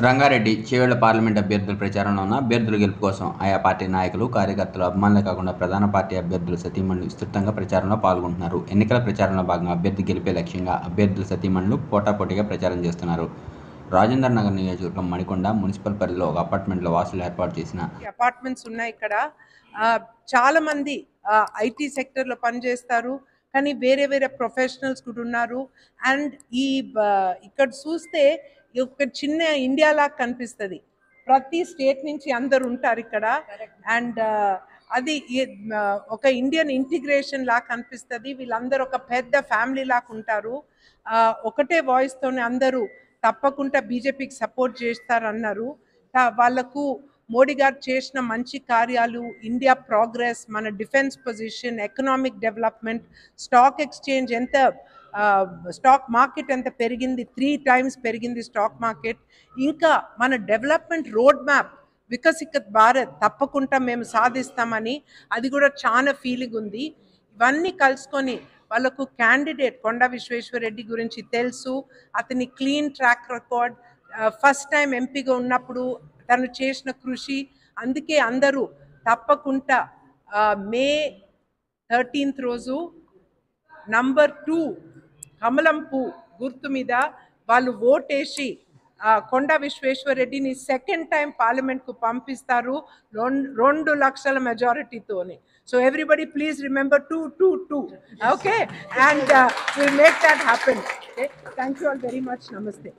Rangareddy Chevella parliament అభ్యర్థుల ప్రచారంలో ఉన్న అభ్యర్థుల గెలుపు కోసం ఆయా పార్టీ నాయకులు, కార్యకర్తలు, అభిమానులే కాకుండా ప్రధాన పార్టీ అభ్యర్థుల సతీమణులు విస్తృతంగా ప్రచారంలో పాల్గొంటున్నారు. ఎన్నికల ప్రచారంలో భాగంగా అభ్యర్థి గెలిపే లక్ష్యంగా అభ్యర్థుల సతీమణులు పోటాపోటీగా ప్రచారం చేస్తున్నారు. రాజేందర్ నగర్ నియోజకవర్గం మణికొండ మున్సిపల్ పరిధిలో ఒక అపార్ట్మెంట్లో వాసులు ఏర్పాటు చేసిన అపార్ట్మెంట్స్ ఉన్నాయి. ఇక్కడ చాలా మంది ఐటీ సెక్టర్లో పనిచేస్తారు, కానీ వేరే వేరే ప్రొఫెషనల్స్ కూడా ఉన్నారు. అండ్ ఇక్కడ చూస్తే ఒక చిన్న ఇండియా లాగా కనిపిస్తుంది. ప్రతి స్టేట్ నుంచి అందరు ఉంటారు ఇక్కడ. అండ్ అది ఒక ఇండియన్ ఇంటిగ్రేషన్ లాగా కనిపిస్తుంది. వీళ్ళందరూ ఒక పెద్ద ఫ్యామిలీ లాగా ఉంటారు. ఒకటే వాయిస్తోనే అందరూ తప్పకుండా బీజేపీకి సపోర్ట్ చేస్తారన్నారు. వాళ్ళకు మోడీ గారు చేసిన మంచి కార్యాలు, ఇండియా ప్రోగ్రెస్, మన defence position, economic development, stock exchange ఎంత స్టాక్ మార్కెట్ ఎంత పెరిగింది, 3 times పెరిగింది స్టాక్ మార్కెట్. ఇంకా మన development road map Viksit Bharat తప్పకుండా మేము సాధిస్తామని అది కూడా చాలా ఫీలింగ్ ఉంది. ఇవన్నీ కలుసుకొని వాళ్ళకు క్యాండిడేట్ కొండా విశ్వేశ్వరరెడ్డి గురించి తెలుసు. అతని clean track record, first time ఎంపీగా ఉన్నప్పుడు తను చేసిన కృషి, అందుకే అందరూ తప్పకుండా మే 13th రోజు నంబర్ 2 కమలం పువ్వు గుర్తు మీద వాళ్ళు ఓటేసి కొండా విశ్వేశ్వరరెడ్డిని సెకండ్ టైం పార్లమెంట్కు పంపిస్తారు 2 లక్షల మెజారిటీతోని. So everybody please remember 222, okay, and we'll make that happen. Okay, thank you all very much. Namaste.